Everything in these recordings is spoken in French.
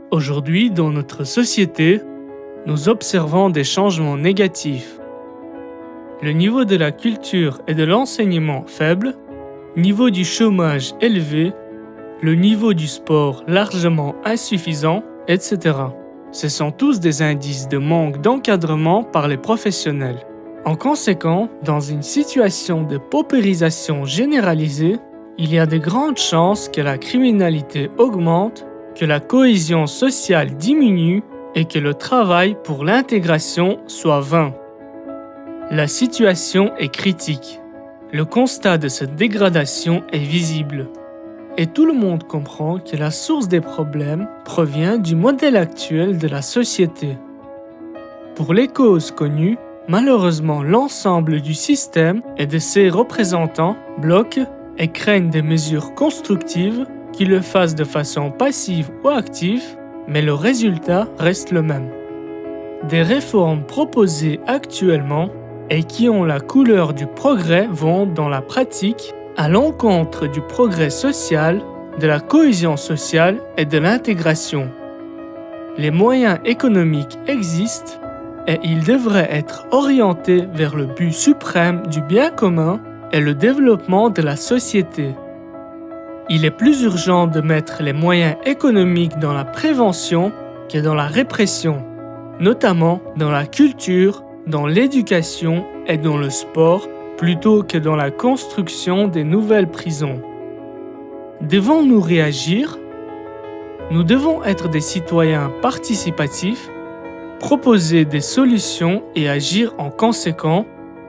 Aujourd'hui, dans notre société, nous observons des changements négatifs. Le niveau de la culture et de l'enseignement faible, niveau du chômage élevé, le niveau du sport largement insuffisant, etc. Ce sont tous des indices de manque d'encadrement par les professionnels. En conséquence, dans une situation de paupérisation généralisée, il y a de grandes chances que la criminalité augmente, que la cohésion sociale diminue et que le travail pour l'intégration soit vain. La situation est critique. Le constat de cette dégradation est visible. Et tout le monde comprend que la source des problèmes provient du modèle actuel de la société. Pour les causes connues, malheureusement l'ensemble du système et de ses représentants bloquent et craignent des mesures constructives qui le fassent de façon passive ou active, mais le résultat reste le même. Des réformes proposées actuellement et qui ont la couleur du progrès vont, dans la pratique, à l'encontre du progrès social, de la cohésion sociale et de l'intégration. Les moyens économiques existent et ils devraient être orientés vers le but suprême du bien commun et le développement de la société. Il est plus urgent de mettre les moyens économiques dans la prévention que dans la répression, notamment dans la culture, dans l'éducation et dans le sport, plutôt que dans la construction des nouvelles prisons. Devons-nous réagir? Nous devons être des citoyens participatifs, proposer des solutions et agir en conséquence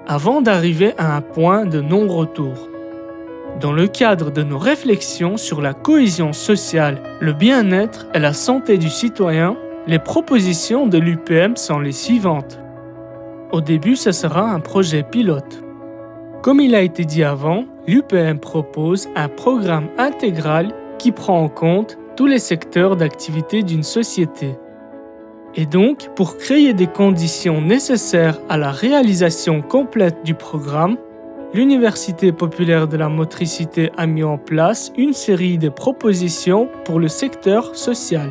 avant d'arriver à un point de non-retour. Dans le cadre de nos réflexions sur la cohésion sociale, le bien-être et la santé du citoyen, les propositions de l'UPM sont les suivantes. Au début, ce sera un projet pilote. Comme il a été dit avant, l'UPM propose un programme intégral qui prend en compte tous les secteurs d'activité d'une société. Et donc, pour créer des conditions nécessaires à la réalisation complète du programme, l'Université populaire de la motricité a mis en place une série de propositions pour le secteur social.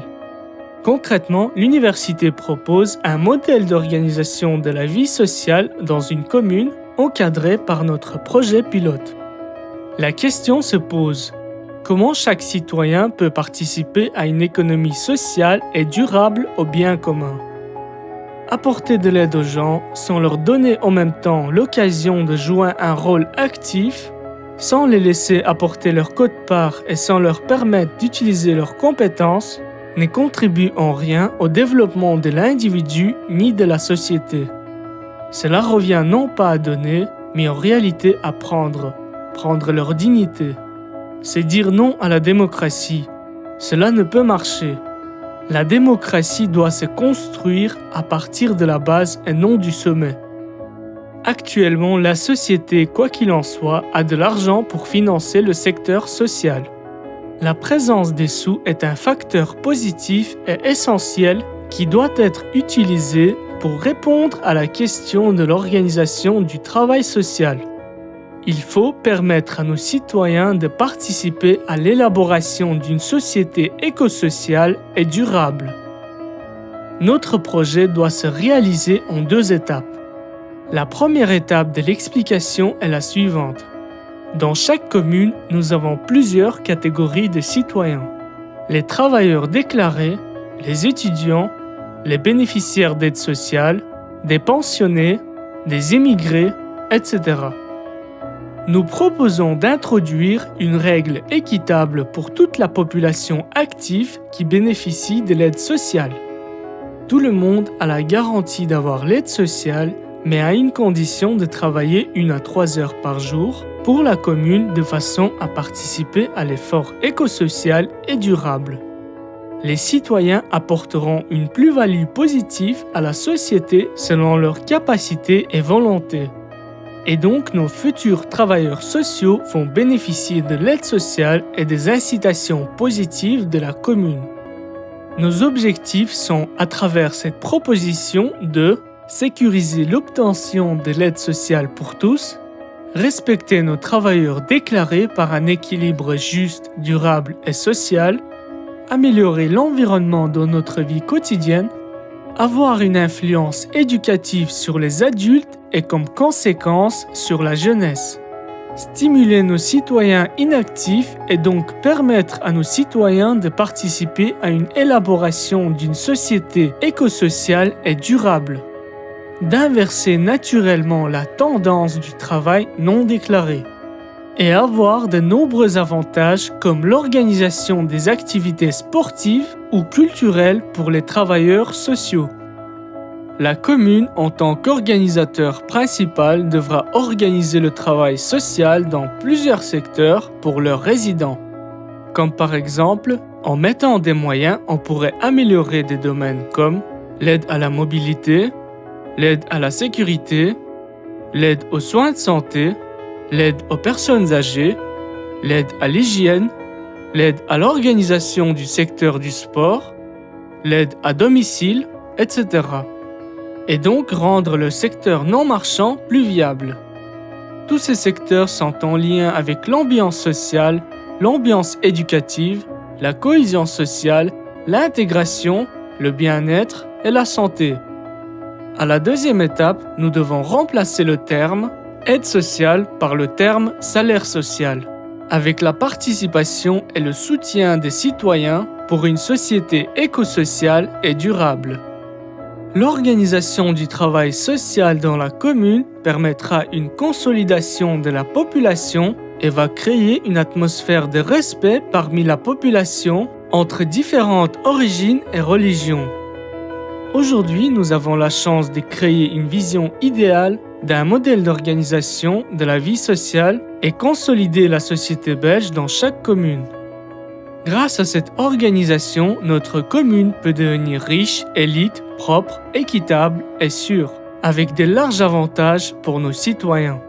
Concrètement, l'université propose un modèle d'organisation de la vie sociale dans une commune encadré par notre projet pilote. La question se pose: comment chaque citoyen peut participer à une économie sociale et durable au bien commun? Apporter de l'aide aux gens sans leur donner en même temps l'occasion de jouer un rôle actif, sans les laisser apporter leur quote-part et sans leur permettre d'utiliser leurs compétences, ne contribue en rien au développement de l'individu ni de la société. Cela revient non pas à donner, mais en réalité à prendre leur dignité. C'est dire non à la démocratie. Cela ne peut marcher. La démocratie doit se construire à partir de la base et non du sommet. Actuellement, la société, quoi qu'il en soit, a de l'argent pour financer le secteur social. La présence des sous est un facteur positif et essentiel qui doit être utilisé pour répondre à la question de l'organisation du travail social. Il faut permettre à nos citoyens de participer à l'élaboration d'une société écosociale et durable. Notre projet doit se réaliser en 2 étapes. La première étape de l'explication est la suivante. Dans chaque commune, nous avons plusieurs catégories de citoyens. Les travailleurs déclarés, les étudiants, les bénéficiaires d'aide sociale, des pensionnés, des immigrés, etc. Nous proposons d'introduire une règle équitable pour toute la population active qui bénéficie de l'aide sociale. Tout le monde a la garantie d'avoir l'aide sociale, mais à une condition de travailler 1 à 3 heures par jour pour la commune de façon à participer à l'effort écosocial et durable. Les citoyens apporteront une plus-value positive à la société selon leurs capacités et volontés. Et donc nos futurs travailleurs sociaux vont bénéficier de l'aide sociale et des incitations positives de la commune. Nos objectifs sont, à travers cette proposition, de sécuriser l'obtention de l'aide sociale pour tous, respecter nos travailleurs déclarés par un équilibre juste, durable et social, améliorer l'environnement dans notre vie quotidienne, avoir une influence éducative sur les adultes et comme conséquence sur la jeunesse. Stimuler nos citoyens inactifs et donc permettre à nos citoyens de participer à une élaboration d'une société écosociale et durable. D'inverser naturellement la tendance du travail non déclaré et avoir de nombreux avantages comme l'organisation des activités sportives ou culturelles pour les travailleurs sociaux. La commune, en tant qu'organisateur principal, devra organiser le travail social dans plusieurs secteurs pour leurs résidents. Comme par exemple, en mettant des moyens, on pourrait améliorer des domaines comme l'aide à la mobilité, l'aide à la sécurité, l'aide aux soins de santé, l'aide aux personnes âgées, l'aide à l'hygiène, l'aide à l'organisation du secteur du sport, l'aide à domicile, etc. Et donc rendre le secteur non marchand plus viable. Tous ces secteurs sont en lien avec l'ambiance sociale, l'ambiance éducative, la cohésion sociale, l'intégration, le bien-être et la santé. À la deuxième étape, nous devons remplacer le terme aide sociale par le terme salaire social, avec la participation et le soutien des citoyens pour une société écosociale et durable. L'organisation du travail social dans la commune permettra une consolidation de la population et va créer une atmosphère de respect parmi la population entre différentes origines et religions. Aujourd'hui, nous avons la chance de créer une vision idéale d'un modèle d'organisation de la vie sociale et consolider la société belge dans chaque commune. Grâce à cette organisation, notre commune peut devenir riche, élite, propre, équitable et sûre, avec de larges avantages pour nos citoyens.